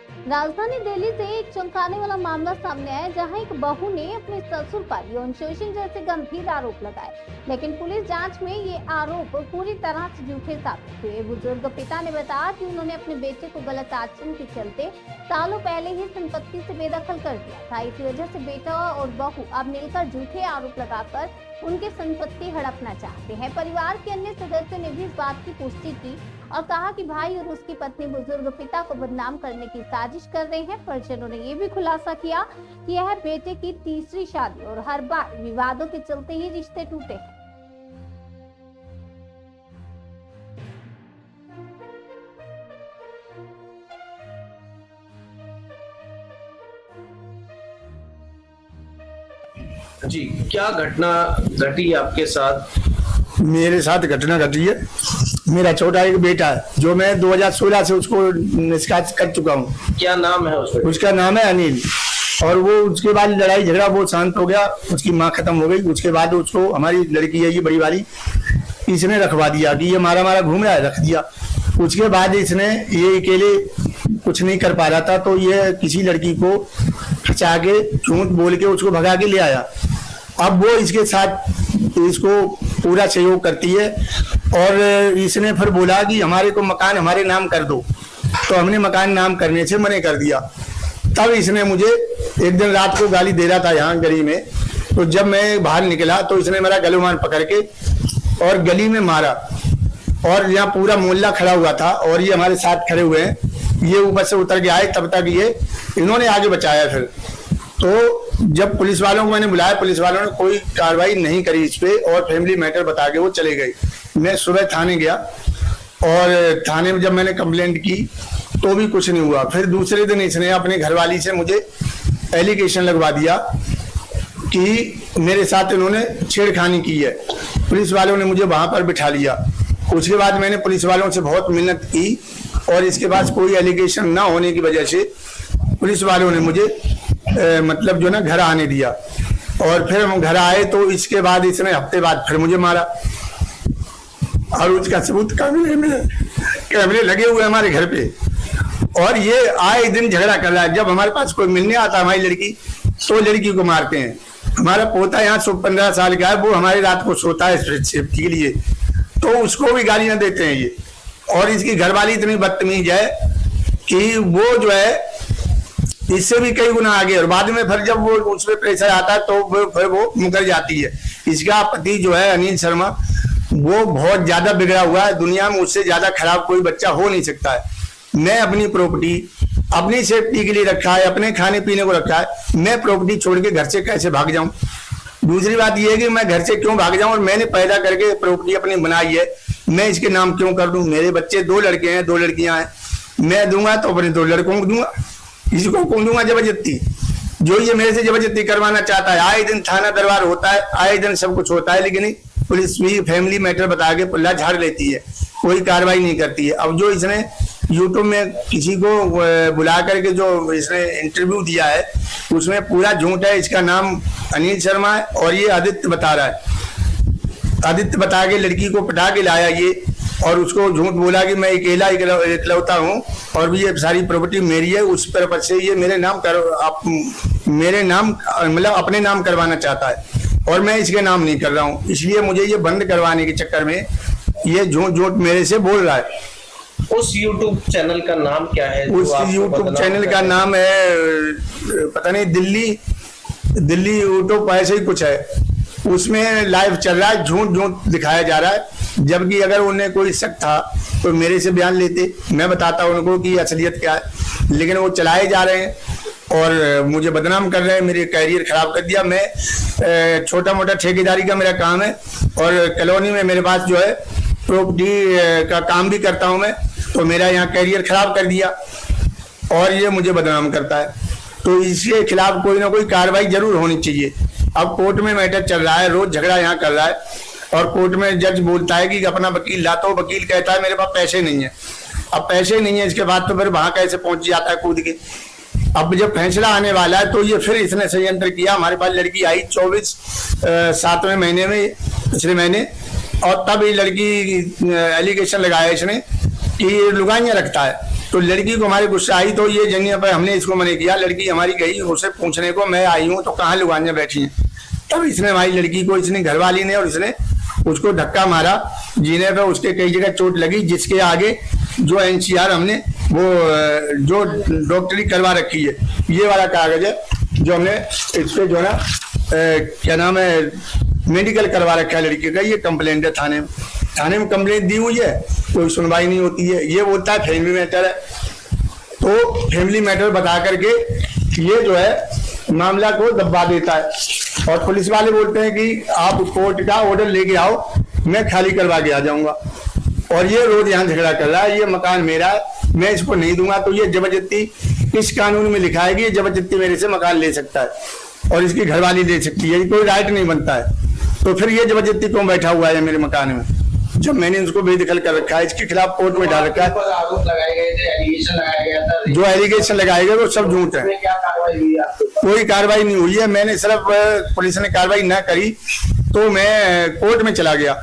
राजधानी दिल्ली से एक चौंकाने वाला मामला सामने आया, जहां एक बहू ने अपने ससुर पर यौन शोषण जैसे गंभीर आरोप लगाए, लेकिन पुलिस जांच में ये आरोप पूरी तरह से झूठे साबित हुए। बुजुर्ग पिता ने बताया कि उन्होंने अपने बेटे को गलत आचरण के चलते सालों पहले ही संपत्ति से बेदखल कर दिया था। इसी वजह से बेटा और बहू अब मिलकर झूठे आरोप लगाकर उनकी संपत्ति हड़पना चाहते हैं। परिवार के अन्य सदस्यों ने भी इस बात की पुष्टि की और कहा कि भाई और उसकी पत्नी बुजुर्ग पिता को बदनाम करने की साजिश कर रहे हैं। परिजनों ने ये भी खुलासा किया कि यह बेटे की तीसरी शादी और हर बार विवादों के चलते ही रिश्ते टूटे हैं। जी, क्या घटना घटी आपके साथ? मेरे साथ घटना घटी है। मेरा छोटा एक बेटा है जो मैं 2016 से उसको निष्कासित कर चुका हूँ। क्या नाम है उसका? उसका नाम है अनिल। और वो उसके बाद लड़ाई झगड़ा बहुत शांत हो गया, उसकी माँ खत्म हो गई। उसके बाद उसको हमारी लड़की है ये बड़ी वाली, इसने रखवा दिया कि ये मारा मारा घूम रहा है, रख दिया। उसके बाद इसने ये अकेले कुछ नहीं कर पा रहा था, तो ये किसी लड़की को फंसा के झूठ बोल के उसको भगा के ले आया। अब वो इसके साथ इसको पूरा सहयोग करती है और इसने फिर बोला कि हमारे को मकान हमारे नाम कर दो, तो हमने मकान नाम करने से मना कर दिया। तब इसने मुझे एक दिन रात को गाली दे रहा था यहाँ गली में, तो जब मैं बाहर निकला तो इसने मेरा गलुमान पकड़ के और गली में मारा। और यहाँ पूरा मोहल्ला खड़ा हुआ था और ये हमारे साथ खड़े हुए हैं। ये ऊपर से उतर के आए, तब तक ये इन्होंने आगे बचाया। फिर तो जब पुलिस वालों को मैंने बुलाया, पुलिस वालों ने कोई कार्रवाई नहीं करी इस पे और फैमिली मैटर बता के वो चले गए। मैं सुबह थाने गया और थाने में जब मैंने कंप्लेंट की तो भी कुछ नहीं हुआ। फिर दूसरे दिन इसने अपने घरवाली से मुझे एलिगेशन लगवा दिया कि मेरे साथ इन्होंने छेड़खानी की है। पुलिस वालों ने मुझे वहां पर बिठा लिया। उसके बाद मैंने पुलिस वालों से बहुत मिन्नत की और इसके पास कोई एलिगेशन ना होने की वजह से पुलिस वालों ने मुझे मतलब जो ना घर आने दिया। और फिर हम घर आए तो इसके बाद इसने हफ्ते बाद फिर मुझे मारा और उसका सबूत कैमरे लगे हुए हमारे घर पे। और ये आए दिन झगड़ा कर रहा है। जब हमारे पास कोई मिलने आता हमारी लड़की तो लड़की को मारते हैं। हमारा पोता यहाँ 15 साल का है, वो हमारी रात को सोता है सेफ्टी के लिए, तो उसको भी गालियां देते हैं ये। और इसकी घरवाली इतनी बदतमीज है कि वो जो है इससे भी कई गुना आगे। और बाद में फिर जब वो उसमें प्रेशर आता है तो फिर वो मुकर जाती है। इसका पति जो है अनिल शर्मा, वो बहुत ज्यादा बिगड़ा हुआ है। दुनिया में उससे ज्यादा खराब कोई बच्चा हो नहीं सकता है। मैं अपनी प्रॉपर्टी अपनी सेफ्टी के लिए रखा है, अपने खाने पीने को रखा है। मैं प्रॉपर्टी छोड़ के घर से कैसे भाग जाऊं? दूसरी बात यह है कि मैं घर से क्यों भाग जाऊं? और मैंने पैदा करके प्रॉपर्टी अपनी बनाई है, मैं इसके नाम क्यों कर दूं? मेरे बच्चे 2 लड़के हैं, 2 लड़कियां हैं। मैं दूंगा तो अपने 2 लड़कों को दूंगा, इसको कौन दूंगा जबरदस्ती? जो ये मेरे से जबरदस्ती करवाना चाहता है। आए दिन थाना दरबार होता है, आए दिन सब कुछ होता है, लेकिन पुलिस भी फैमिली मैटर बता के पुल्ला झाड़ लेती है, कोई कार्रवाई नहीं करती है। अब जो इसने यूट्यूब में किसी को बुला करके जो इसने इंटरव्यू दिया है उसमें पूरा झूठ है। इसका नाम अनिल शर्मा है और ये आदित्य बता रहा है। आदित्य बता के लड़की को पटा के लाया ये, और उसको झूठ बोला कि मैं अकेला इकलौता हूँ और ये सारी प्रॉपर्टी मेरी है। उस पर्पज से ये मेरे नाम मेरे नाम मतलब अपने नाम करवाना चाहता है और मैं इसके नाम नहीं कर रहा हूँ। इसलिए मुझे ये बंद करवाने के चक्कर में ये झूठ मेरे से बोल रहा है। उस YouTube चैनल का नाम क्या है? उस YouTube चैनल का नाम है पता नहीं, दिल्ली यूट्यूब ऐसे ही कुछ है। उसमें लाइव चल रहा है, झूठ दिखाया जा रहा है। जबकि अगर उन्हें कोई शक था तो मेरे से बयान लेते, मैं बताता उनको कि असलियत क्या है। लेकिन वो चलाए जा रहे हैं और मुझे बदनाम कर रहे हैं, मेरे कैरियर खराब कर दिया। मैं छोटा मोटा ठेकेदारी का मेरा काम है और कॉलोनी में मेरे पास जो है प्रॉपर्टी का काम भी करता हूं मैं, तो मेरा यहाँ कैरियर खराब कर दिया और ये मुझे बदनाम करता है। तो इसके खिलाफ कोई ना कोई कार्रवाई जरूर होनी चाहिए। अब कोर्ट में मैटर चल रहा है, रोज झगड़ा यहाँ कर रहा है और कोर्ट में जज बोलता है कि अपना वकील ला, तो वकील कहता है मेरे पास पैसे नहीं है। अब पैसे नहीं है, इसके बाद तो फिर वहां कैसे पहुंच जाता है कूद के। अब जब फैसला आने वाला है तो ये फिर इसने षड्यंत्र किया। हमारे पास लड़की आई 7वें महीने में, पिछले महीने, और तब ये लड़की एलिगेशन लगाया इसने कि ये लुगाइयाँ रखता है। तो लड़की को हमारे गुस्सा आई, तो ये जनिया पर हमने इसको मना किया। लड़की हमारी गई उसे पूछने को, मैं आई हूँ तो कहाँ लुगानियाँ बैठी हैं। तब इसने हमारी लड़की को, इसने घरवाली ने और इसने उसको धक्का मारा जीने पे, उसके कई जगह चोट लगी, जिसके आगे जो NCR हमने वो जो डॉक्टरी करवा रखी है, ये वाला कागज है जो हमने इस पे जो है ना क्या नाम है मेडिकल करवा रखा है लड़की का। ये कंप्लेंट है थाने में कंप्लेंट दी हुई है, कोई सुनवाई नहीं होती है। ये बोलता है फैमिली मैटर है, तो फैमिली मैटर बता करके ये जो है मामला को दबा देता है। और पुलिस वाले बोलते हैं कि आप कोर्ट का ऑर्डर लेके आओ, मैं खाली करवा के आ जाऊंगा। और ये रोज यहाँ झगड़ा कर रहा है, ये मकान मेरा है, मैं इसको नहीं दूंगा। तो ये जबरदस्ती, किस कानून में लिखा है कि ये जबरदस्ती मेरे से मकान ले सकता है और इसकी घरवाली ले सकती है, कोई राइट नहीं बनता है। तो फिर ये जबरदस्ती क्यों बैठा हुआ है मेरे मकान में, जब मैंने उसको बेदखल कर रखा है, इसके खिलाफ कोर्ट में डाल रखा है। आरोप लगाए गए थे, एलिगेशन लगाया गया था, जो एलिगेशन लगाए गए वो सब झूठ है। क्या कार्रवाई हुई आपको? कोई कार्रवाई नहीं हुई है। मैंने सिर्फ पुलिस ने कार्रवाई ना करी तो मैं कोर्ट में चला गया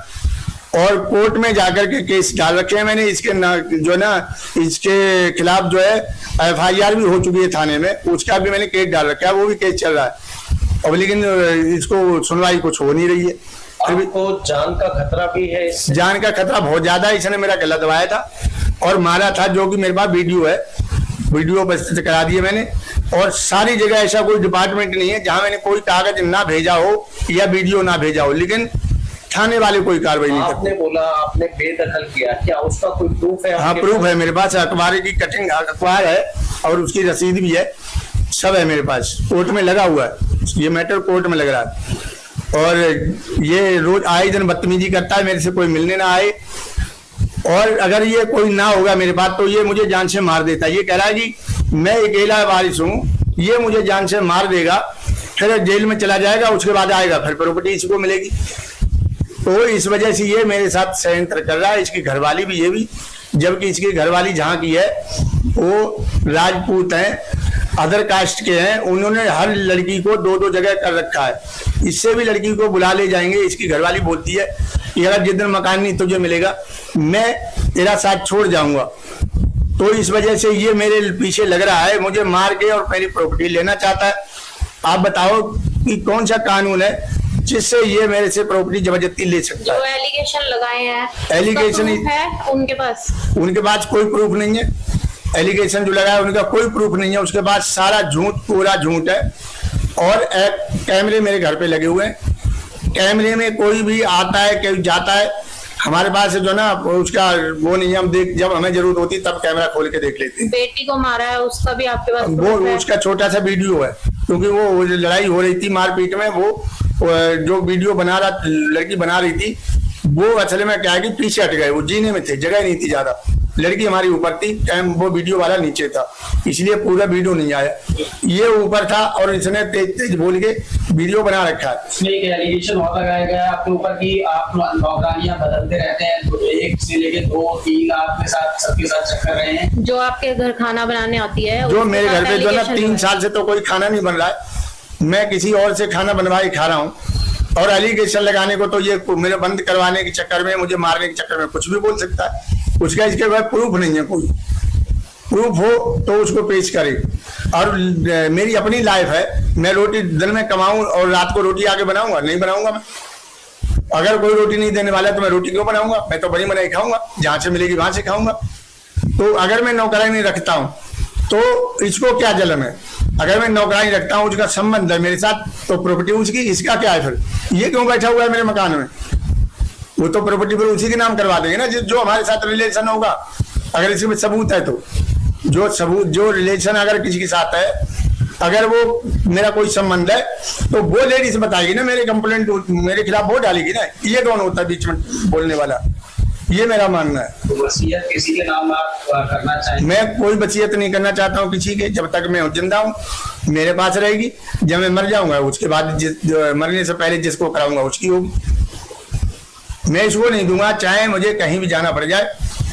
और कोर्ट में जाकर के केस डाल रखे हैं मैंने। इसके जो ना इसके खिलाफ जो है FIR भी हो चुकी है थाने में, उसका भी मैंने केस डाल रखा है, वो भी केस चल रहा है। और लेकिन इसको सुनवाई कुछ हो नहीं रही है। आपको जान का खतरा भी है? जान का खतरा बहुत ज्यादा है। इसने मेरा गला दबाया था और मारा था, जो कि मेरे पास वीडियो है, वीडियो उपस्थित करा दिए मैंने। और सारी जगह ऐसा कोई डिपार्टमेंट नहीं है जहां मैंने कोई कागज ना भेजा हो या वीडियो ना भेजा हो, लेकिन थाने वाले कोई कार्रवाई नहीं करते। आपने बोला आपने बेदखल किया, क्या उसका कोई प्रूफ है? हाँ, प्रूफ है मेरे पास। अखबार की कटिंग अखबार है और उसकी रसीद भी है, सब है मेरे पास। कोर्ट में लगा हुआ है, ये मैटर कोर्ट में लग रहा है। और ये रोज आए दिन बदतमीजी करता है, मेरे से कोई मिलने ना आए। और अगर ये कोई ना होगा मेरे पास तो ये मुझे जान से मार देता है। ये कह रहा है कि मैं अकेला वारिस हूँ, ये मुझे जान से मार देगा, फिर जेल में चला जाएगा, उसके बाद आएगा, फिर प्रॉपर्टी इसको मिलेगी। तो इस वजह से ये मेरे साथ षड्यंत्र कर रहा है। इसकी घरवाली भी, ये भी, जबकि इसकी घरवाली जहाँ की है वो राजपूत हैं, अदर कास्ट के हैं। उन्होंने हर लड़की को 2-2 जगह कर रखा है। इससे भी लड़की को बुला ले जाएंगे। इसकी घरवाली बोलती है कि अगर जिस दिन मकान नहीं तुझे मिलेगा मैं तेरा साथ छोड़ जाऊंगा। तो इस वजह से ये मेरे पीछे लग रहा है, मुझे मार के और मेरी प्रॉपर्टी लेना चाहता है। आप बताओ कि कौन सा कानून है जिससे ये मेरे से प्रॉपर्टी जबरदस्ती ले सकता है? जो एलिगेशन लगाए हैं, एलिगेशन है उनके पास कोई प्रूफ नहीं है। एलिगेशन जो लगाया उनका कोई प्रूफ नहीं है। उसके बाद सारा झूठ, पूरा झूठ है। और एक कैमरे मेरे घर पे लगे हुए हैं, कैमरे में कोई भी आता है, कोई जाता है। हमारे पास जो ना उसका वो नहीं है, हम देख, जब हमें जरूरत होती तब कैमरा खोल के देख लेते हैं। बेटी को मारा है उसका भी आपके पास वो उसका छोटा सा वीडियो है, क्योंकि वो लड़ाई हो रही थी मारपीट में, वो जो वीडियो बना रहा लड़की बना रही थी, वो असल में क्या है कि पीछे हट गए, वो जीने में थे, जगह नहीं थी ज्यादा। लड़की हमारी ऊपर थी, वो वीडियो वाला नीचे था, इसलिए पूरा वीडियो नहीं आया। ये ऊपर था और इसने तेज तेज बोल के वीडियो बना रखा है। इसमें एक एलिगेशन और लगाया गया आपके ऊपर कि आप नौकरानियां बदलते रहते हैं, तो 1 से लेके 2-3 आपके साथ सबके साथ चक्कर रहे हैं। जो आपके घर खाना बनाने आती है, जो मेरे घर पे जो ना 3 साल से तो कोई खाना नहीं बन रहा है, मैं किसी और से खाना बनवा के खा रहा हूँ। और एलिगेशन लगाने को तो ये मेरे बंद करवाने के चक्कर में, मुझे मारने के चक्कर में कुछ भी बोल सकता है। उसका इसके बाद प्रूफ नहीं है, कोई प्रूफ हो तो उसको पेश करे। और मेरी अपनी लाइफ है, मैं रोटी दिन में कमाऊं और रात को रोटी आके बनाऊंगा? नहीं बनाऊंगा मैं। अगर कोई रोटी नहीं देने वाला तो मैं रोटी क्यों बनाऊंगा? मैं तो बनी बनाई खाऊंगा, जहां से मिलेगी वहां से खाऊंगा। तो अगर मैं नौकरानी रखता हूं तो इसको क्या जलन है? अगर मैं नौकरानी रखता हूं, उसका संबंध है मेरे साथ, तो प्रॉपर्टी उसकी, इसका क्या है फिर? ये क्यों बैठा हुआ है मेरे मकान में? वो तो प्रॉपर्टी पर उसी के नाम करवा देंगे ना, जो हमारे साथ रिलेशन होगा। अगर इसमें सबूत है तो जो रिलेशन अगर किसी के साथ है, अगर वो मेरा कोई संबंध है तो वो लेडीज बताएगी ना, मेरे कंप्लेंट मेरे खिलाफ वो डालेगी ना। ये कौन होता है बीच में बोलने वाला? ये मेरा मानना है। तो वसीयत किसी के नाम आप करना चाहेंगे? मैं कोई वसीयत नहीं करना चाहता हूँ किसी के। जब तक मैं जिंदा हूँ मेरे पास रहेगी, जब मैं मर जाऊंगा उसके बाद मरने से पहले जिसको कराऊंगा उसकी होगी। मैं इसको नहीं दूंगा, चाहे मुझे कहीं भी जाना पड़ जाए,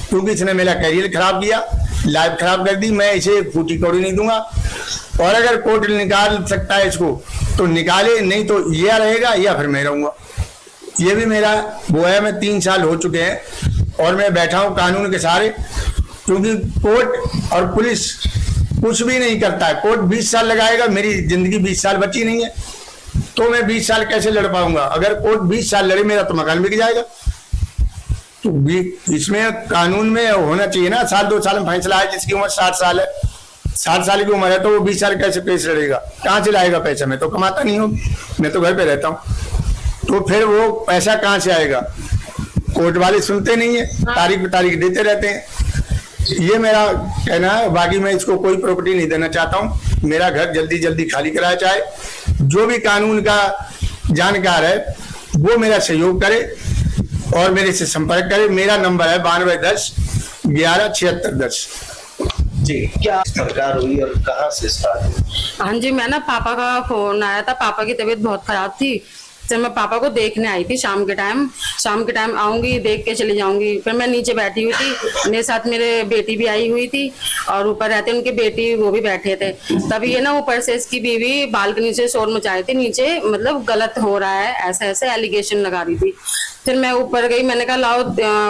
क्योंकि इसने मेरा कैरियर खराब किया, लाइफ खराब कर दी। मैं इसे फूटी कौड़ी नहीं दूंगा। और अगर कोर्ट निकाल सकता है इसको तो निकाले, नहीं तो यह रहेगा या फिर मैं रहूंगा। ये भी मेरा वो है। मैं 3 साल हो चुके हैं और मैं बैठा हूँ कानून के सहारे। क्योंकि कोर्ट और पुलिस कुछ भी नहीं करता है। कोर्ट 20 साल लगाएगा, मेरी जिंदगी 20 साल बची नहीं है, तो मैं 20 साल कैसे लड़ पाऊंगा? अगर कोर्ट 20 साल लड़े मेरा तो मकान बिक जाएगा। तो इसमें कानून में होना चाहिए ना, 1-2 साल में फैसला है। जिसकी उम्र 60 साल है, 60 साल की उम्र है, तो वो 20 साल कैसे पेश लड़ेगा? कहाँ से लाएगा पैसा? मैं तो कमाता नहीं हूँ, मैं तो घर पे रहता हूँ, तो फिर वो पैसा कहाँ से आएगा? कोर्ट वाले सुनते नहीं है, तारीख पे तारीख देते रहते हैं। ये मेरा कहना है। बाकी मैं इसको कोई प्रॉपर्टी नहीं देना चाहता हूँ। मेरा घर जल्दी जल्दी खाली कराया जाए। जो भी कानून का जानकार है वो मेरा सहयोग करे और मेरे से संपर्क करे। मेरा नंबर है 9210 11 76 10। जी, क्या सरकार हुई और कहाँ से स्टार्ट हुई? हाँ जी, मैं ना पापा का फोन आया था। पापा की तबीयत बहुत खराब थी, तो मैं पापा को देखने आई थी शाम के टाइम आऊंगी, देख के चली जाऊंगी। फिर मैं नीचे बैठी हुई थी, मेरे साथ मेरे बेटी भी आई हुई थी और ऊपर रहते उनकी बेटी, वो भी बैठे थे। तभी ये ना ऊपर से इसकी बीवी बालकनी से शोर मचाई थी, नीचे मतलब गलत हो रहा है ऐसे ऐसे एलिगेशन लगा रही थी। फिर मैं ऊपर गई, मैंने कहा लाओ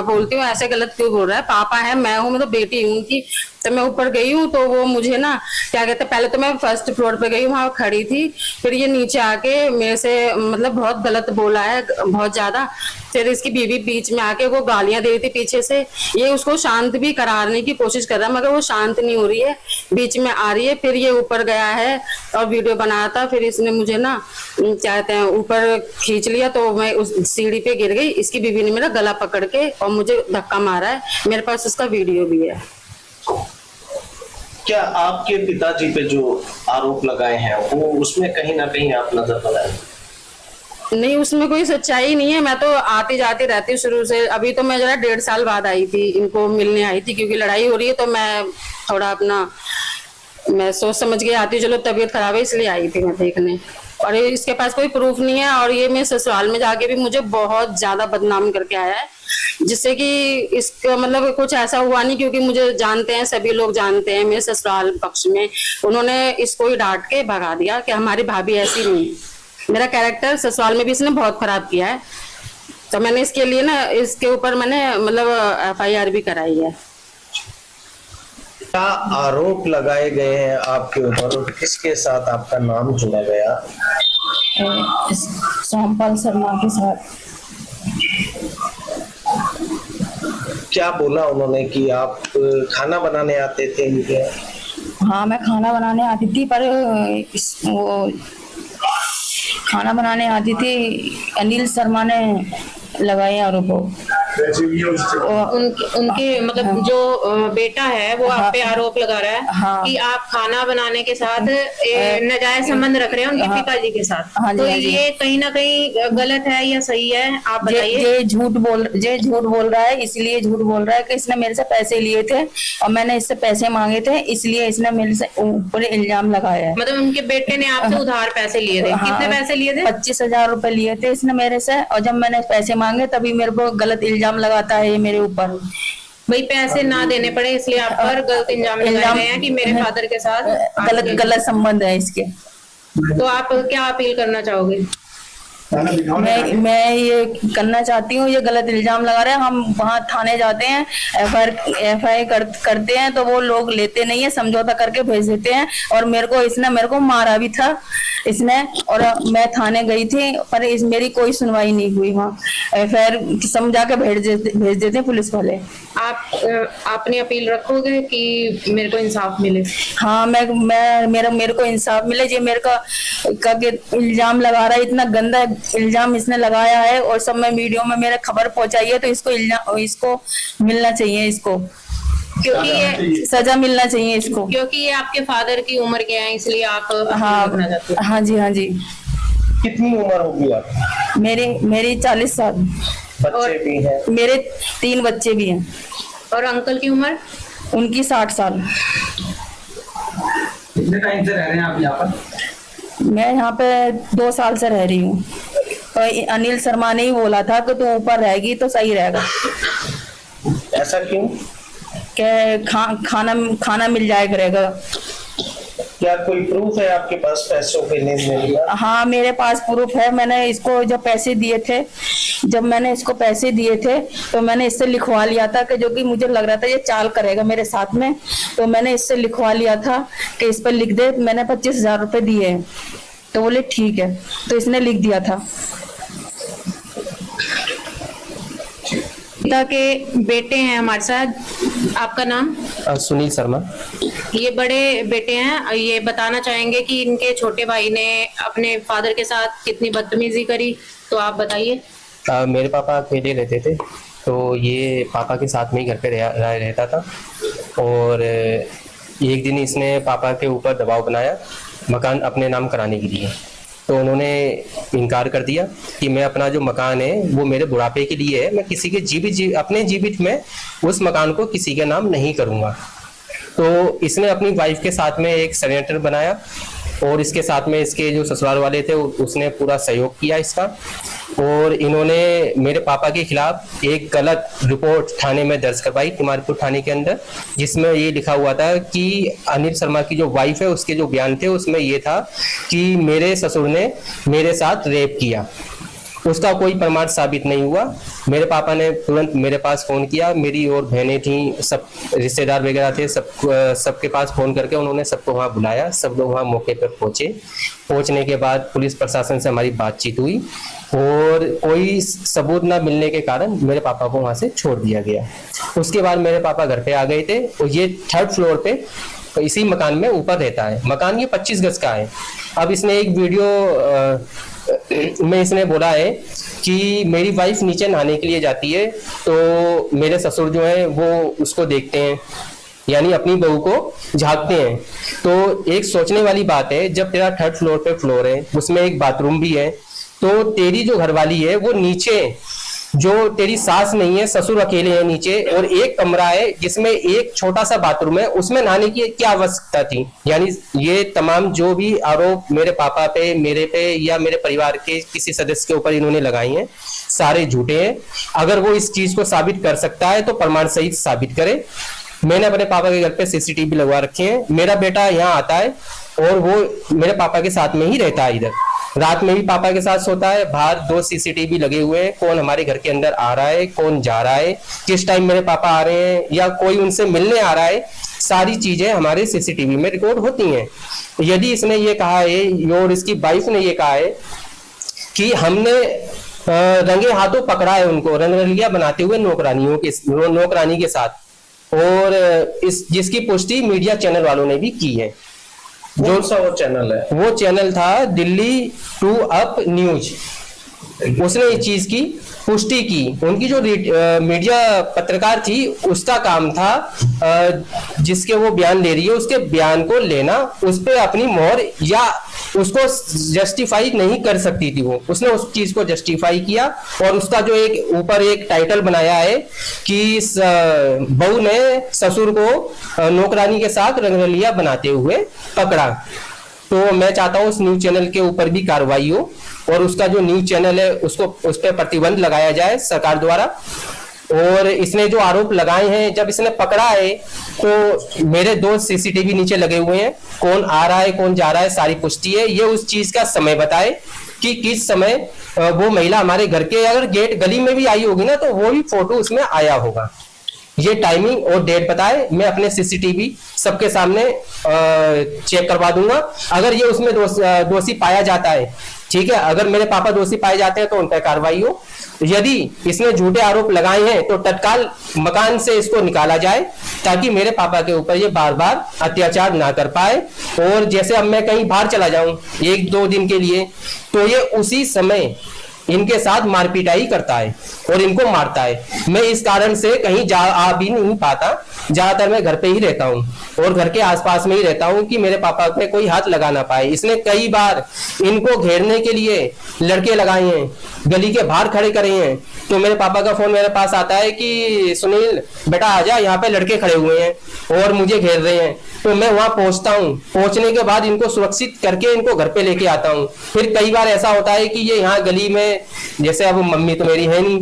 बोलती हूँ ऐसे गलत क्यों बोल रहा है? पापा है, मैं हूँ, मैं तो बेटी हूँ उनकी। तो मैं ऊपर गई हूँ तो वो मुझे ना क्या कहते, पहले तो मैं फर्स्ट फ्लोर पे गई, वहां खड़ी थी। फिर ये नीचे आके मेरे से मतलब बहुत गलत बोला है, बहुत ज्यादा। फिर इसकी बीवी बीच में आके वो गालियां दे रही थी पीछे से। ये उसको शांत भी कराने की कोशिश कर रहा है, मगर वो शांत नहीं हो रही है, बीच में आ रही है। फिर ये ऊपर गया है और वीडियो बनाया था। फिर इसने मुझे ना क्या कहते हैं ऊपर खींच लिया, तो मैं उस सीढ़ी पे गिर गई। इसकी बीवी ने मेरा गला पकड़ के और मुझे धक्का मारा है। मेरे पास उसका वीडियो भी है। क्या आपके पिताजी पे जो आरोप लगाए हैं वो उसमें कहीं ना कहीं आप नजर बनाए? नहीं, उसमें कोई सच्चाई नहीं है। मैं तो आती जाती रहती हूँ शुरू से। अभी तो मैं जरा 1.5 साल बाद आई थी, इनको मिलने आई थी, क्योंकि लड़ाई हो रही है। तो मैं थोड़ा मैं सोच समझ के आती हूँ, चलो तबीयत खराब है इसलिए आई थी मैं देखने। और इसके पास कोई प्रूफ नहीं है, और ये मैं ससुराल में जाके भी मुझे बहुत ज्यादा बदनाम करके आया है, जिससे कि इसका मतलब कुछ ऐसा हुआ नहीं, क्योंकि मुझे जानते हैं, सभी लोग जानते हैं मेरे ससुराल पक्ष में। उन्होंने इसको ही डांट के भगा दिया कि हमारी भाभी ऐसी नहीं है। मेरा कैरेक्टर ससुराल में भी इसने बहुत खराब किया है। तो मैंने इसके लिए ना इसके ऊपर मैंने मतलब FIR भी कराई है। क्या आरोप लगाए गए हैं आपके ऊपर और किसके साथ आपका नाम जुड़ा गया? सोमपाल शर्मा के साथ। क्या बोला उन्होंने कि आप खाना बनाने आते थे इनके? हाँ, मैं खाना बनाने आती थी, पर वो खाना बनाने आती थी। अनिल शर्मा ने लगाए आरोप। उनके मतलब जो बेटा है वो आप पे आरोप लगा रहा है हाँ। कि आप खाना बनाने के साथ नाजायज संबंध रख रहे हैं उनके पिताजी के साथ। हाँ जी, तो हाँ जी। ये कहीं ना कहीं गलत है या सही है, आप बताइए। ये झूठ बोल रहा है, इसलिए झूठ बोल रहा है कि इसने मेरे से पैसे लिए थे और मैंने इससे पैसे मांगे थे, इसलिए इसने मेरे से ऊपर इल्जाम लगाया है। मतलब उनके बेटे ने आपसे उधार पैसे लिए थे? कितने पैसे लिए थे? 25,000 रुपए लिए थे इसने मेरे से, और जब मैंने पैसे मांगे तभी मेरे को गलत इल्जाम लगाता है मेरे ऊपर। भाई पैसे ना देने पड़े इसलिए आप पर गलत इल्जाम लगाए गए हैं कि मेरे फादर के साथ गलत संबंध है इसके। तो आप क्या अपील करना चाहोगे? मैं ये करना चाहती हूँ, ये गलत इल्जाम लगा रहे हैं। हम वहाँ थाने जाते हैं, FIR करते हैं, तो वो लोग लेते नहीं है, समझौता करके भेज देते हैं। और इसने मेरे को मारा भी था इसने, और मैं थाने गई थी, पर मेरी कोई सुनवाई नहीं हुई। वहाँ FIR समझा के भेज देते हैं पुलिस वाले। आपने अपील रखोगे कि मेरे को इंसाफ मिले? हाँ, मेरे को इंसाफ मिले। ये मेरे का इल्जाम लगा रहा है, इतना गंदा इल्जाम इसने लगाया है, और सब में वीडियो में मेरे खबर पहुंचाई है। तो इसको मिलना चाहिए, इसको क्योंकि ये सजा मिलना चाहिए इसको, क्योंकि ये आपके फादर की उम्र के हैं, इसलिए आप हाँ रखना चाहते हैं। हाँ जी, हाँ जी। कितनी उम्र होगी आपकी? मेरी 40 साल। बच्चे भी हैं? मेरे 3 बच्चे भी हैं। और अंकल की उम्र? उनकी 60 साल। कितने टाइम से रह रहे हैं आप यहाँ पर? मैं यहाँ पे 2 साल से रह रही हूँ। तो अनिल शर्मा ने ही बोला था कि तू ऊपर रहेगी तो सही रहेगा। ऐसा क्यों? कि खाना मिल जाया करेगा। क्या कोई प्रूफ है आपके पास पैसों के लेन देन का? हाँ मेरे पास प्रूफ है। मैंने इसको जब पैसे दिए थे, जब मैंने इसको पैसे दिए थे तो मैंने इससे लिखवा लिया था कि जो कि मुझे लग रहा था ये चाल करेगा मेरे साथ में, तो मैंने इससे लिखवा लिया था कि इस पर लिख दे, मैंने 25,000 रुपये दिए हैं। तो बोले ठीक है, तो इसने लिख दिया था। पिता के बेटे हैं हमारे साथ, आपका नाम? सुनील शर्मा। ये बड़े बेटे हैं, ये बताना चाहेंगे कि इनके छोटे भाई ने अपने फादर के साथ कितनी बदतमीजी करी, तो आप बताइए। मेरे पापा अकेले रहते थे, तो ये पापा के साथ में ही घर पे रहता था। और एक दिन इसने पापा के ऊपर दबाव बनाया मकान अपने नाम कराने के लिए। तो उन्होंने इनकार कर दिया कि मैं अपना जो मकान है वो मेरे बुढ़ापे के लिए है, मैं किसी के अपने जीवित में उस मकान को किसी के नाम नहीं करूँगा। तो इसने अपनी वाइफ के साथ में एक सेनेटर बनाया और इसके साथ में इसके जो ससुराल वाले थे उसने पूरा सहयोग किया इसका। और इन्होंने मेरे पापा के खिलाफ एक गलत रिपोर्ट थाने में दर्ज करवाई, तिमारपुर थाने के अंदर, जिसमें ये लिखा हुआ था कि अनिल शर्मा की जो वाइफ है उसके जो बयान थे उसमें ये था कि मेरे ससुर ने मेरे साथ रेप किया। उसका कोई प्रमाण साबित नहीं हुआ। मेरे पापा ने तुरंत मेरे पास फ़ोन किया, मेरी और बहनें थी, सब रिश्तेदार वगैरह थे, सबके पास फ़ोन करके उन्होंने सबको वहाँ बुलाया। सब लोग वहाँ मौके पर पहुँचे। पहुँचने के बाद पुलिस प्रशासन से हमारी बातचीत हुई और कोई सबूत ना मिलने के कारण मेरे पापा को वहाँ से छोड़ दिया गया। उसके बाद मेरे पापा घर पे आ गए थे और ये 3rd फ्लोर पे इसी मकान में ऊपर रहता है। मकान ये 25 गज का है। अब इसने एक वीडियो में इसने बोला है कि मेरी वाइफ नीचे नहाने के लिए जाती है तो मेरे ससुर जो है वो उसको देखते हैं, यानी अपनी बहू को झांकते हैं। तो एक सोचने वाली बात है, जब तेरा 3rd फ्लोर पे फ्लोर है, उसमें एक बाथरूम भी है, तो तेरी जो घरवाली है वो नीचे, जो तेरी सास नहीं है, ससुर अकेले हैं नीचे, और एक कमरा है जिसमें एक छोटा सा बाथरूम है, उसमें नहाने की क्या आवश्यकता थी। यानी ये तमाम जो भी आरोप मेरे पापा पे, मेरे पे या मेरे परिवार के किसी सदस्य के ऊपर इन्होंने लगाई हैं, सारे झूठे हैं। अगर वो इस चीज को साबित कर सकता है तो प्रमाण सहित साबित करे। मैंने अपने पापा के घर पे CCTV लगवा रखे हैं। मेरा बेटा यहाँ आता है और वो मेरे पापा के साथ में ही रहता है। इधर रात में भी पापा के साथ सोता है। बाहर 2 CCTV लगे हुए हैं, कौन हमारे घर के अंदर आ रहा है, कौन जा रहा है, किस टाइम मेरे पापा आ रहे हैं या कोई उनसे मिलने आ रहा है, सारी चीजें हमारे CCTV में रिकॉर्ड होती हैं। यदि इसने ये कहा है और इसकी वाइफ ने ये कहा है कि हमने रंगे हाथों पकड़ा है उनको रंगरलिया बनाते हुए नौकरानी के साथ, और इस जिसकी पुष्टि मीडिया चैनल वालों ने भी की है। जो सा वो चैनल है, वो चैनल था दिल्ली 2 अप न्यूज। उसने इस चीज की पुष्टि की। उनकी जो मीडिया पत्रकार थी उसका काम था जिसके वो बयान ले रही है उसके बयान को लेना, उस पर अपनी मोहर, या उसको जस्टिफाई नहीं कर सकती थी वो, उसने उस चीज को जस्टिफाई किया। और उसका जो एक ऊपर एक टाइटल बनाया है कि बहू ने ससुर को नौकरानी के साथ रंगरलिया बनाते हुए पकड़ा। तो मैं चाहता हूँ उस न्यूज चैनल के ऊपर भी कार्रवाई हो और उसका जो न्यूज चैनल है उसको उस पर प्रतिबंध लगाया जाए सरकार द्वारा। और इसने जो आरोप लगाए हैं, जब इसने पकड़ा है तो मेरे 2 CCTV नीचे लगे हुए हैं, कौन आ रहा है कौन जा रहा है सारी पुष्टि है। ये उस चीज का समय बताए कि किस समय वो महिला हमारे घर के अगर गेट गली में भी आई होगी ना तो वो भी फोटो उसमें आया होगा। ये टाइमिंग और डेट बताए, मैं अपने CCTV सबके सामने चेक करवा दूंगा। अगर ये उसमें दोषी पाया जाता है, ठीक है, अगर मेरे पापा दोषी पाए जाते हैं तो उन पर कार्रवाई हो। यदि इसने झूठे आरोप लगाए हैं तो तत्काल मकान से इसको निकाला जाए ताकि मेरे पापा के ऊपर ये बार बार अत्याचार ना कर पाए। और जैसे अब मैं कहीं बाहर चला जाऊं 1-2 दिन के लिए तो ये उसी समय इनके साथ मारपीटाई करता है और इनको मारता है। मैं इस कारण से कहीं आ भी नहीं पाता, ज्यादातर मैं घर पे ही रहता हूँ और घर के आसपास में ही रहता हूँ कि मेरे पापा पे कोई हाथ लगा ना पाए। इसने कई बार इनको घेरने के लिए लड़के लगाए हैं, गली के बाहर खड़े करे हैं। तो मेरे पापा का फोन मेरे पास आता है कि सुनील बेटा आजा, यहाँ पे लड़के खड़े हुए हैं और मुझे घेर रहे हैं। तो मैं वहां पहुंचता हूँ, पहुंचने के बाद इनको सुरक्षित करके इनको घर पे लेके आता हूँ। फिर कई बार ऐसा होता है कि ये यहाँ गली में, जैसे अब मम्मी तो मेरी है नहीं,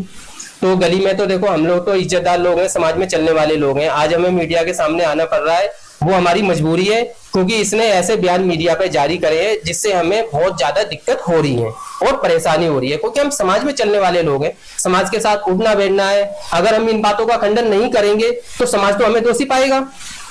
तो गली में तो देखो हम लोग तो इज्जतदार लोग हैं, समाज में चलने वाले लोग हैं। आज हमें मीडिया के सामने आना पड़ रहा है वो हमारी मजबूरी है, क्योंकि इसने ऐसे बयान मीडिया पे जारी करे हैं जिससे हमें बहुत ज्यादा दिक्कत हो रही है और परेशानी हो रही है, क्योंकि हम समाज में चलने वाले लोग हैं, समाज के साथ उठना बैठना है। अगर हम इन बातों का खंडन नहीं करेंगे तो समाज तो हमें दोषी पाएगा,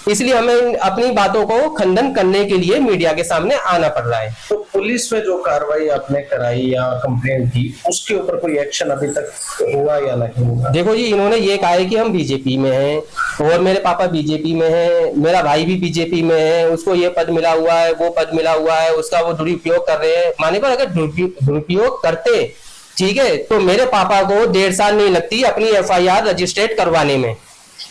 इसलिए हमें अपनी बातों को खंडन करने के लिए मीडिया के सामने आना पड़ रहा है। तो पुलिस में जो कार्रवाई आपने कराई या कंप्लेंट की, उसके ऊपर कोई एक्शन अभी तक हुआ या नहीं हुआ? देखो जी, इन्होंने ये कहा है कि हम बीजेपी में हैं और मेरे पापा बीजेपी में हैं, मेरा भाई भी बीजेपी में है, उसको ये पद मिला हुआ है, वो पद मिला हुआ है, उसका वो दुरुपयोग कर रहे हैं। माने पर अगर दुरुपयोग करते, ठीक है, तो मेरे पापा को 1.5 साल नहीं लगती अपनी FIR रजिस्ट्रेट करवाने में।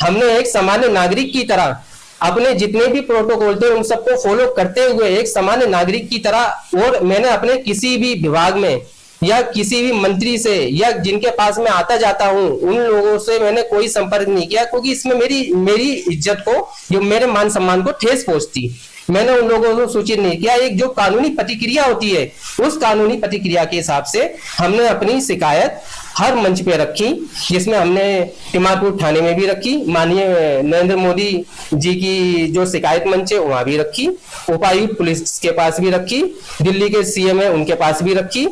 हमने एक सामान्य नागरिक की तरह अपने जितने भी प्रोटोकॉल थे उन सबको फॉलो करते हुए एक सामान्य नागरिक की तरह, और मैंने अपने किसी भी विभाग में या किसी भी मंत्री से या जिनके पास मैं आता जाता हूं उन लोगों से मैंने कोई संपर्क नहीं किया, क्योंकि इसमें मेरी इज्जत को, जो मेरे मान सम्मान को ठेस पहुंचती। मैंने उन लोगों को सूचित नहीं किया। एक जो कानूनी प्रतिक्रिया होती है, उस कानूनी प्रतिक्रिया के हिसाब से हमने अपनी शिकायत हर मंच पे रखी, जिसमें हमने तिमारपुर थाने में भी रखी, माननीय नरेंद्र मोदी जी की जो शिकायत मंच है वहां भी रखी, उपायुक्त पुलिस के पास भी रखी, दिल्ली के CM है उनके पास भी रखी,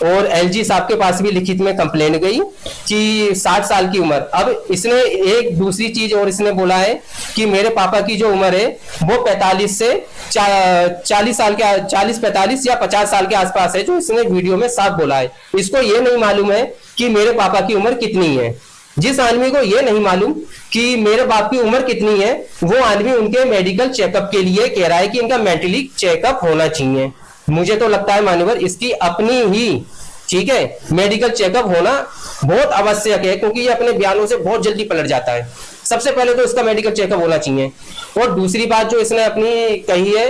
और LG साहब के पास भी लिखित में कंप्लेन गई कि 60 साल की उम्र। अब इसने एक दूसरी चीज और इसने बोला है कि मेरे पापा की जो उम्र है वो 45 से 40 साल के 40, 45 या 50 साल के आसपास है, जो इसने वीडियो में साफ बोला है। इसको ये नहीं मालूम है कि मेरे पापा की उम्र कितनी है। जिस आदमी को ये नहीं मालूम कि मेरे बाप की उम्र कितनी है, वो आदमी उनके मेडिकल चेकअप के लिए कह रहा है कि इनका मेंटली चेकअप होना चाहिए। मुझे तो लगता है मान्यवर इसकी अपनी ही, ठीक है, मेडिकल चेकअप होना बहुत आवश्यक है, क्योंकि ये अपने बयानों से बहुत जल्दी पलट जाता है। सबसे पहले तो इसका मेडिकल चेकअप होना चाहिए। और दूसरी बात जो इसने अपनी कही है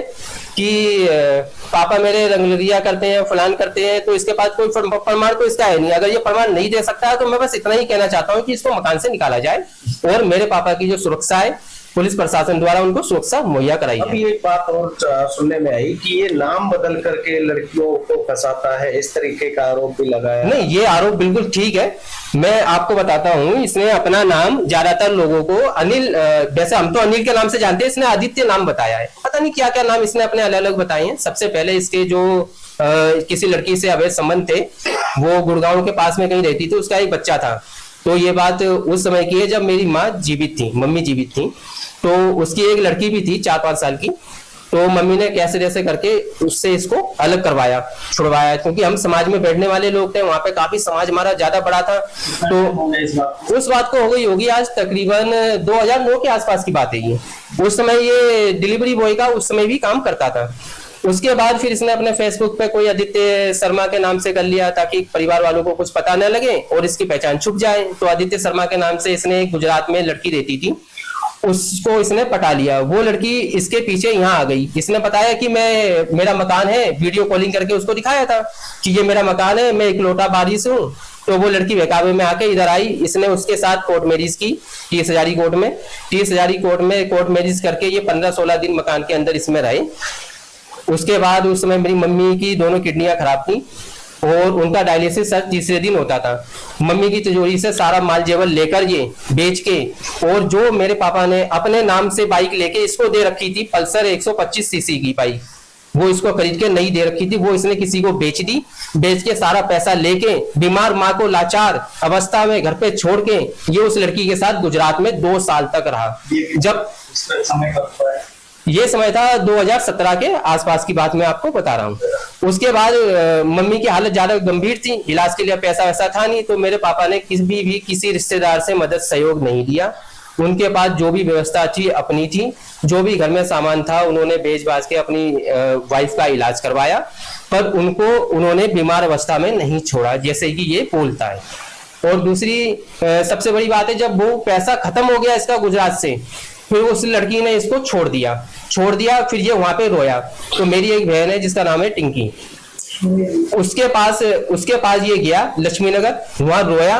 कि पापा मेरे रंगलिया करते हैं, फलान करते हैं, तो इसके पास कोई प्रमाण तो इसका है नहीं। अगर ये प्रमाण नहीं दे सकता है तो मैं बस इतना ही कहना चाहता हूँ कि इसको मकान से निकाला जाए और मेरे पापा की जो सुरक्षा है पुलिस प्रशासन द्वारा उनको सुरक्षा मुहैया कराई अभी एक बात और सुनने में आई कि ये नाम बदल करके लड़कियों को फंसाता है, इस तरीके का आरोप भी लगाया। नहीं, ये आरोप बिल्कुल ठीक है। मैं आपको बताता हूँ, इसने अपना नाम ज्यादातर लोगों को अनिल, वैसे हम तो अनिल के नाम से जानते हैं, इसने आदित्य नाम बताया है। पता नहीं क्या क्या नाम इसने अपने अलग अलग बताए हैं। सबसे पहले इसके जो किसी लड़की से अवैध संबंध थे, वो गुड़गांव के पास में कहीं रहती थी, उसका एक बच्चा था। तो ये बात उस समय की है जब मेरी माँ जीवित थी, मम्मी जीवित थी। तो उसकी एक लड़की भी थी 4-5 साल की। तो मम्मी ने कैसे जैसे करके उससे इसको अलग करवाया, छुड़वाया, क्योंकि हम समाज में बैठने वाले लोग थे, वहां पे काफी समाज हमारा ज्यादा बड़ा था। तो उस बात को हो गई होगी आज तकरीबन 2009 के आसपास की बात है ये। उस समय ये डिलीवरी बॉय का उस समय भी काम करता था। उसके बाद फिर इसने अपने फेसबुक पे कोई आदित्य शर्मा के नाम से कर लिया, ताकि परिवार वालों को कुछ पता न लगे और इसकी पहचान छुप जाए। तो आदित्य शर्मा के नाम से इसने गुजरात में लड़की रहती थी, उसको इसने पटा लिया। वो लड़की इसके पीछे यहाँ आ गई। इसने बताया कि मेरा मकान है, वीडियो कॉलिंग करके उसको दिखाया था कि ये मेरा मकान है, मैं इकलौता वारिस हूँ। तो वो लड़की बहकावे में आके इधर आई। इसने उसके साथ कोर्ट मैरिज की 30 हजारी कोर्ट में। 30 हजारी कोर्ट में कोर्ट मैरिज करके ये 15-16 दिन मकान के अंदर इसमें रहे। उसके बाद उस समय मेरी मम्मी की दोनों किडनियां खराब थी और उनका डायलिसिस हर तीसरे दिन होता था। मम्मी की तिजोरी से सारा माल जेवर लेकर ये बेच के, और जो मेरे पापा ने अपने नाम से बाइक लेके इसको दे रखी थी, पल्सर 125 सीसी की बाइक, वो इसको खरीद के नहीं दे रखी थी, वो इसने किसी को बेच दी। बेच के सारा पैसा लेके बीमार माँ को लाचार अवस्था में घर पे छोड़ के ये उस लड़की के साथ गुजरात में 2 साल तक रहा। जब ये समय था 2017 के आसपास की बात मैं आपको बता रहा हूँ। उसके बाद मम्मी की हालत ज्यादा गंभीर थी, इलाज के लिए पैसा वैसा था नहीं, तो मेरे पापा ने किसी रिश्तेदार से मदद सहयोग नहीं दिया। उनके पास जो भी व्यवस्था थी अपनी थी, जो भी घर में सामान था उन्होंने बेच बाच के अपनी वाइफ का इलाज करवाया, पर उन्होंने बीमार अवस्था में नहीं छोड़ा, जैसे कि ये बोलता है। और दूसरी सबसे बड़ी बात है, जब वो पैसा खत्म हो गया इसका गुजरात से, फिर उस लड़की ने इसको छोड़ दिया। फिर ये वहां पे रोया। तो मेरी एक बहन है जिसका नाम है टिंकी, उसके पास ये गया लक्ष्मी नगर, वहां रोया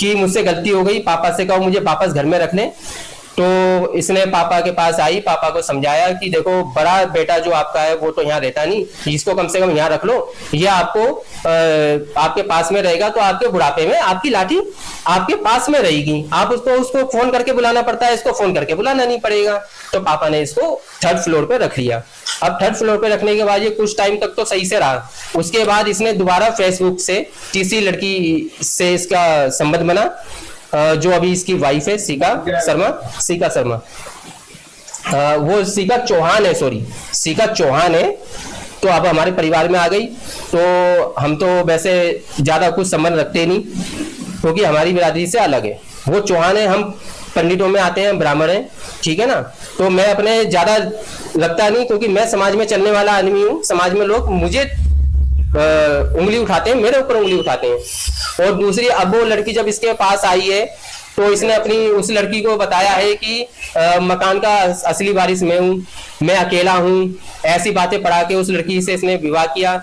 कि मुझसे गलती हो गई, पापा से कहो मुझे वापस घर में रख ले। तो इसने पापा के पास आई, पापा को समझाया कि देखो बड़ा बेटा जो आपका है वो तो यहाँ रहता नहीं, इसको कम से कम यहाँ रख लो, ये आपको आपके पास में रहेगा तो आपके बुढ़ापे में आपकी लाठी आपके पास में रहेगी। आप उसको फोन करके बुलाना पड़ता है, इसको फोन करके बुलाना नहीं पड़ेगा। तो पापा ने इसको 3rd फ्लोर पे रख लिया। अब 3rd फ्लोर पे रखने के बाद ये कुछ टाइम तक तो सही से रहा। उसके बाद इसने दोबारा फेसबुक से तीसरी लड़की से इसका संबंध बना, जो अभी इसकी वाइफ है सीका शर्मा, वो सीका चौहान है। तो अब हमारे परिवार में आ गई। तो हम तो वैसे ज्यादा कुछ संबंध रखते नहीं क्योंकि हमारी बिरादरी से अलग है। वो चौहान है, हम पंडितों में आते हैं, ब्राह्मण हैं, ठीक है ना। तो मैं अपने ज्यादा रखता नहीं क्योंकि मैं समाज में चलने वाला आदमी हूँ। समाज में लोग मुझे उंगली उठाते हैं, मेरे ऊपर उंगली उठाते हैं। और दूसरी, अब वो लड़की जब इसके पास आई है तो इसने अपनी उस लड़की को बताया है कि मकान का असली वारिस मैं हूँ, मैं अकेला हूँ, ऐसी बातें पढ़ा के उस लड़की से इसने विवाह किया।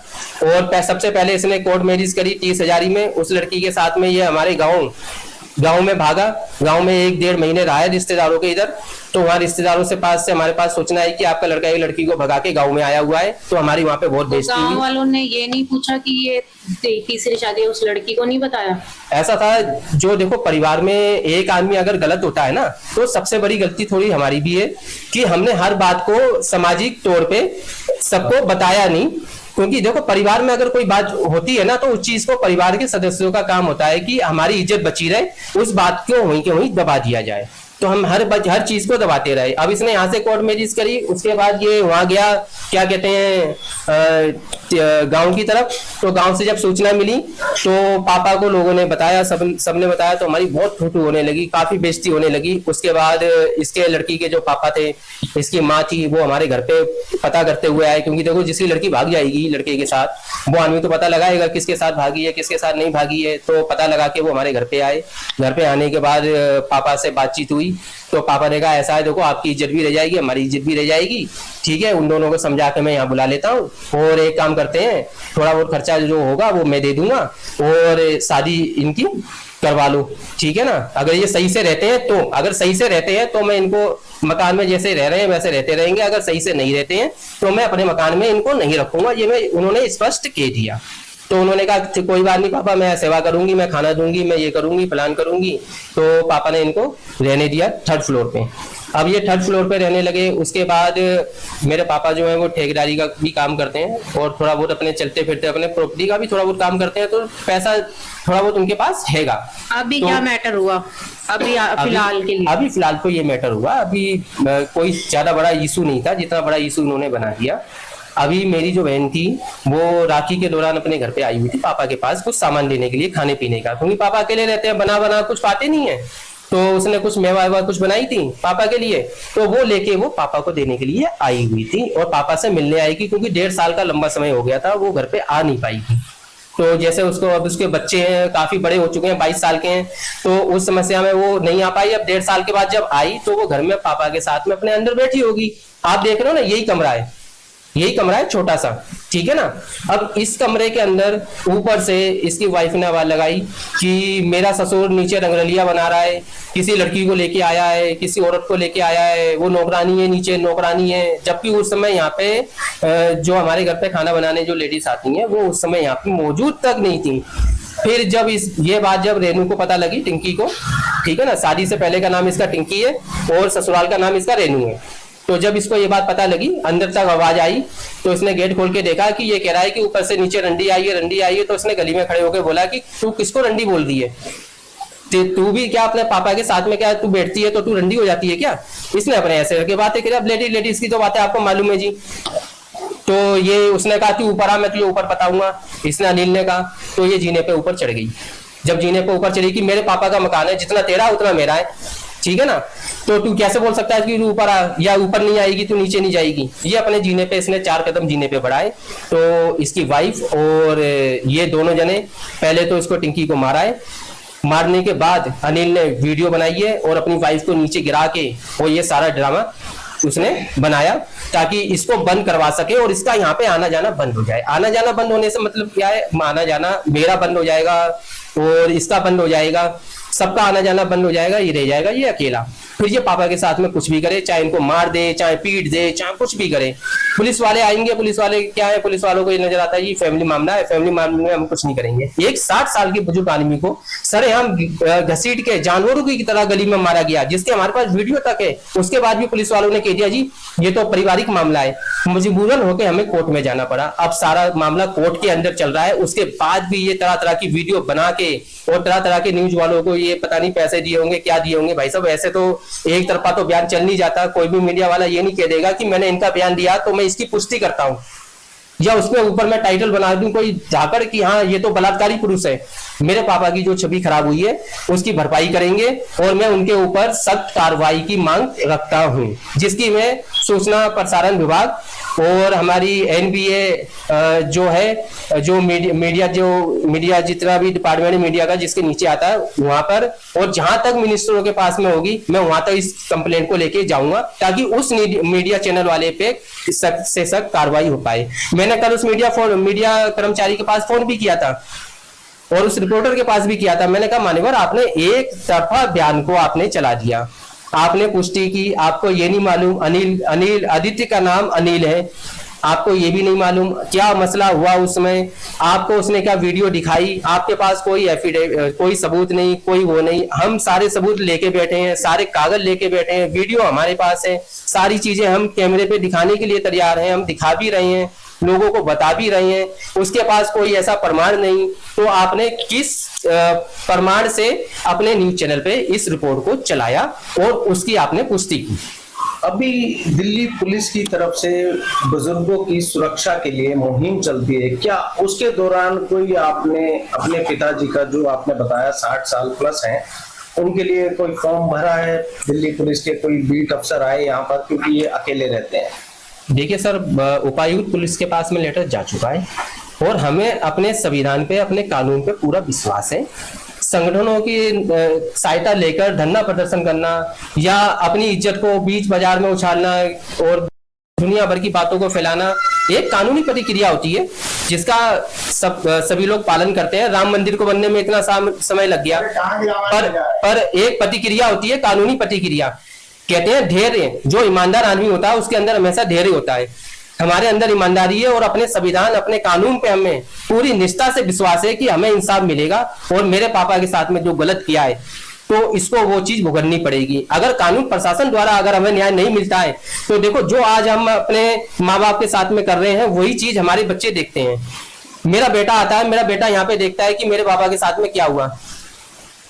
और सबसे पहले इसने कोर्ट मैरिज करी 30,000 में उस लड़की के साथ में। ये हमारे गांव में भागा, गांव में 1-1.5 महीने रहा है रिश्तेदारों के इधर। तो वहाँ रिश्तेदारों से पास से हमारे पास सूचना है कि आपका लड़का एक लड़की को भगा के गांव में आया हुआ है। तो हमारी वहाँ पे बहुत बेइज्जती हुई। गांव वालों ने ये नहीं पूछा कि ये तीसरी शादी उस लड़की को नहीं बताया? ऐसा था, जो देखो परिवार में एक आदमी अगर गलत होता है ना, तो सबसे बड़ी गलती थोड़ी हमारी भी है कि हमने हर बात को सामाजिक तौर पे सबको बताया नहीं। क्योंकि देखो परिवार में अगर कोई बात होती है ना, तो उस चीज को परिवार के सदस्यों का काम होता है कि हमारी इज्जत बची रहे, उस बात को वहीं के वहीं दबा दिया जाए। तो हम हर चीज को दबाते रहे। अब इसने यहाँ से कोर्ट मैरिज करी, उसके बाद ये वहां गया, क्या कहते हैं, गांव की तरफ। तो गांव से जब सूचना मिली तो पापा को लोगों ने बताया, सबने बताया। तो हमारी बहुत थूथू होने लगी, काफी बेइज्जती होने लगी। उसके बाद इसके लड़की के जो पापा थे, इसकी माँ थी, वो हमारे घर पे पता करते हुए आए। क्योंकि देखो जिसकी लड़की भाग जाएगी लड़के के साथ, वो आदमी तो पता लगाएगा किसके साथ भागी है, किसके साथ नहीं भागी है। तो पता लगा के वो हमारे घर पे आए। घर पे आने के बाद पापा से बातचीत हुई। तो पापा ने कहा ऐसा है, देखो आपकी इज्जत भी रह जाएगी, हमारी इज्जत भी रह जाएगी, ठीक है। उन दोनों को समझा के मैं यहाँ बुला लेता हूँ और एक काम करते हैं, थोड़ा बहुत खर्चा जो होगा वो मैं दे दूंगा और शादी इनकी करवा लो, ठीक है ना। अगर ये सही से रहते हैं तो, अगर सही से रहते हैं तो मैं इनको मकान में जैसे रह रहे हैं वैसे रहते रहेंगे। अगर सही से नहीं रहते हैं तो मैं अपने मकान में इनको नहीं रखूंगा। ये उन्होंने स्पष्ट कह दिया। तो उन्होंने कहा कोई बात नहीं पापा, मैं सेवा करूंगी, मैं खाना दूंगी, मैं ये करूंगी, प्लान करूंगी। तो पापा ने इनको रहने दिया 3rd फ्लोर पे। अब ये 3rd फ्लोर पे रहने लगे। उसके बाद मेरे पापा जो है वो ठेकेदारी का भी काम करते हैं और थोड़ा बहुत अपने चलते फिरते अपने प्रॉपर्टी का भी थोड़ा बहुत काम करते हैं। तो पैसा थोड़ा बहुत उनके पास हैगा। अभी तो क्या मैटर हुआ अभी फिलहाल के लिए? अभी फिलहाल तो ये मैटर हुआ। अभी कोई ज्यादा बड़ा इशू नहीं था जितना बड़ा इशू उन्होंने बना दिया। अभी मेरी जो बहन थी वो राखी के दौरान अपने घर पे आई हुई थी पापा के पास कुछ सामान लेने के लिए, खाने पीने का। क्योंकि पापा अकेले रहते हैं, बना कुछ पाते नहीं है। तो उसने कुछ मेवा कुछ बनाई थी पापा के लिए, तो वो लेके वो पापा को देने के लिए आई हुई थी और पापा से मिलने आएगी। क्योंकि 1.5 साल का लंबा समय हो गया था, वो घर पे आ नहीं पाई थी। तो जैसे उसको अब उसके बच्चे हैं, काफी बड़े हो चुके हैं, 22 साल के हैं। तो उस समस्या में वो नहीं आ पाई। अब 1.5 साल के बाद जब आई तो वो घर में पापा के साथ में अपने अंदर बैठी होगी। आप देख रहे हो ना, यही कमरा है छोटा सा, ठीक है ना। अब इस कमरे के अंदर ऊपर से इसकी वाइफ ने आवाज लगाई कि मेरा ससुर नीचे रंगरलिया बना रहा है, किसी लड़की को लेके आया है, किसी औरत को लेके आया है, वो नौकरानी है, नीचे नौकरानी है। जबकि उस समय यहाँ पे जो हमारे घर पे खाना बनाने जो लेडीज आती हैं वो उस समय यहाँ पे मौजूद तक नहीं थी। फिर जब ये बात जब रेनू को पता लगी, टिंकी को, ठीक है ना, शादी से पहले का नाम इसका टिंकी है और ससुराल का नाम इसका रेनू है। तो जब इसको ये बात पता लगी, अंदर तक आवाज आई, तो इसने गेट खोल के देखा कि ये कह रहा है कि ऊपर से नीचे रंडी आई है। तो इसने गली में खड़े होकर बोला कि तू किसको रंडी बोल दी है? तू भी क्या अपने पापा के साथ में क्या तू बैठती है तो तू रंडी हो जाती है क्या? इसने अपने ऐसे करके बातें करी। अब लेडीज की तो बातें आपको मालूम है जी। तो ये उसने कहा कि ऊपर आ, मैं तुझे ऊपर बताऊंगा। इसने अनिल ने कहा। तो ये जीने पे ऊपर चढ़ गई। जब जीने पे ऊपर चढ़ी कि मेरे पापा का मकान है, जितना तेरा उतना मेरा है, ठीक है ना। तो तू कैसे बोल सकता है कि तू ऊपर आ, या ऊपर नहीं आएगी तू नीचे नहीं जाएगी? ये अपने जीने पे इसने 4 कदम जीने पे बढ़ाए। तो इसकी वाइफ और ये दोनों जने पहले तो इसको टिंकी को मारा है। मारने के बाद अनिल ने वीडियो बनाई है और अपनी वाइफ को नीचे गिरा के और ये सारा ड्रामा उसने बनाया ताकि इसको बंद करवा सके और इसका यहाँ पे आना जाना बंद हो जाए। आना जाना बंद होने से मतलब क्या है? आना जाना मेरा बंद हो जाएगा और इसका बंद हो जाएगा, सबका आना जाना बंद हो जाएगा, ये रह जाएगा ये अकेला। फिर ये पापा के साथ में कुछ भी करे, चाहे इनको मार दे, चाहे पीट दे, चाहे कुछ भी करे। पुलिस वाले आएंगे, पुलिस वाले क्या है, पुलिस वालों को ये नजर आता है ये फैमिली मामला है, फैमिली मामले में हम कुछ नहीं करेंगे। एक 60 साल के बुजुर्ग आदमी को सरेआम घसीट के जानवरों की तरह गली में मारा गया, जिसके हमारे पास वीडियो तक है। उसके बाद भी पुलिस वालों ने कह दिया जी ये तो पारिवारिक मामला है, मजबूरन होकर हमें कोर्ट में जाना पड़ा। अब सारा मामला कोर्ट के अंदर चल रहा है। उसके बाद भी ये तरह तरह की वीडियो बना के और तरह तरह के न्यूज वालों को ये पता नहीं पैसे दिए होंगे, क्या दिए होंगे। भाई साहब ऐसे तो एक तरफा तो बयान चल नहीं जाता। कोई भी मीडिया वाला ये नहीं कह देगा कि मैंने इनका बयान दिया तो मैं इसकी पुष्टि करता हूं, या उसमें ऊपर मैं टाइटल बना दूं कोई जाकर कि हाँ ये तो बलात्कारी पुरुष है। मेरे पापा की जो छवि खराब हुई है उसकी भरपाई करेंगे और मैं उनके ऊपर सख्त कार्रवाई की मांग रखता हूं, जिसकी मैं सूचना प्रसारण विभाग और हमारी एनबीए जो है, जो मीडिया जितना भी डिपार्टमेंट मीडिया का जिसके नीचे आता है वहां पर, और जहां तक मिनिस्टरों के पास में होगी मैं वहां तक इस कंप्लेंट को लेके जाऊंगा, ताकि उस मीडिया चैनल वाले पे सख्त से सख्त कार्रवाई हो पाए। मैंने कल उस मीडिया कर्मचारी के पास फोन भी किया था और उस रिपोर्टर के पास भी किया था। मैंने कहा मान्यवर आपने एक तरफा बयान को आपने चला दिया, आपने पुष्टि की, आपको ये नहीं मालूम अनिल आदित्य का नाम अनिल है, आपको ये भी नहीं मालूम क्या मसला हुआ उसमें, आपको उसने क्या वीडियो दिखाई, आपके पास कोई एफिडेविट, कोई सबूत नहीं, कोई वो नहीं। हम सारे सबूत लेके बैठे हैं, सारे कागज लेके बैठे हैं, वीडियो हमारे पास है, सारी चीजें हम कैमरे पे दिखाने के लिए तैयार हैं, हम दिखा भी रहे हैं, लोगों को बता भी रहे हैं। उसके पास कोई ऐसा प्रमाण नहीं, तो आपने किस प्रमाण से अपने न्यूज चैनल पे इस रिपोर्ट को चलाया और उसकी आपने पुष्टि की? अभी दिल्ली पुलिस की तरफ से बुजुर्गों की सुरक्षा के लिए मुहिम चलती है, क्या उसके दौरान कोई आपने अपने पिताजी का जो आपने बताया 60 साल प्लस हैं, उनके लिए कोई फॉर्म भरा है? दिल्ली पुलिस के कोई बीट अफसर आए यहाँ पर, क्योंकि ये अकेले रहते हैं? देखिए सर, उपायुक्त पुलिस के पास में लेटर जा चुका है और हमें अपने संविधान पे, अपने कानून पे पूरा विश्वास है। संगठनों की सहायता लेकर धरना प्रदर्शन करना या अपनी इज्जत को बीच बाजार में उछालना और दुनिया भर की बातों को फैलाना एक कानूनी प्रतिक्रिया होती है, जिसका सभी लोग पालन करते हैं। राम मंदिर को बनने में इतना समय लग गया, पर एक प्रतिक्रिया होती है, कानूनी प्रतिक्रिया। कहते हैं धैर्य, जो ईमानदार आदमी होता है उसके अंदर हमेशा धैर्य होता है। हमारे अंदर ईमानदारी है और अपने संविधान, अपने कानून पे हमें पूरी निष्ठा से विश्वास है कि हमें इंसाफ मिलेगा। और मेरे पापा के साथ में जो गलत किया है तो इसको वो चीज भुगतनी पड़ेगी। अगर कानून प्रशासन द्वारा अगर हमें न्याय नहीं मिलता है तो देखो, जो आज हम अपने माँ बाप के साथ में कर रहे हैं वही चीज हमारे बच्चे देखते हैं। मेरा बेटा आता है, मेरा बेटा यहाँ पे देखता है कि मेरे पापा के साथ में क्या हुआ।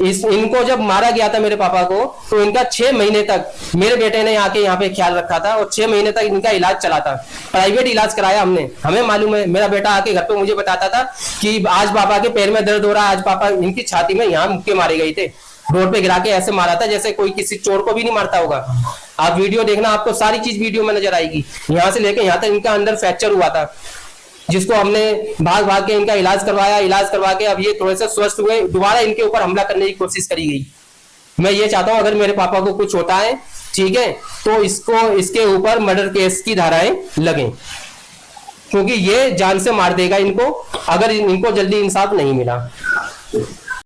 इनको जब मारा गया था मेरे पापा को, तो इनका 6 महीने तक मेरे बेटे ने आके यहाँ पे ख्याल रखा था और 6 महीने तक इनका इलाज चला था। प्राइवेट इलाज कराया हमने, हमें मालूम है। मेरा बेटा आके घर पे मुझे बताता था कि आज पापा के पैर में दर्द हो रहा है, आज पापा इनकी छाती में यहाँ मुक्के मारे गए थे, रोड पे गिरा के ऐसे मारा था जैसे कोई किसी चोर को भी नहीं मारता होगा। आप वीडियो देखना, आपको सारी चीज वीडियो में नजर आएगी। यहाँ से लेके यहाँ तक इनका अंदर फ्रैक्चर हुआ था, जिसको हमने भाग भाग के इनका इलाज करवाया। इलाज करवा के अब ये थोड़े से स्वस्थ हुए, दोबारा इनके ऊपर हमला करने की कोशिश करी गई। मैं ये चाहता हूं अगर मेरे पापा को कुछ होता है, ठीक है, तो इसके ऊपर मर्डर केस की धाराएं लगें, क्योंकि ये जान से मार देगा इनको अगर इनको जल्दी इंसाफ नहीं मिला।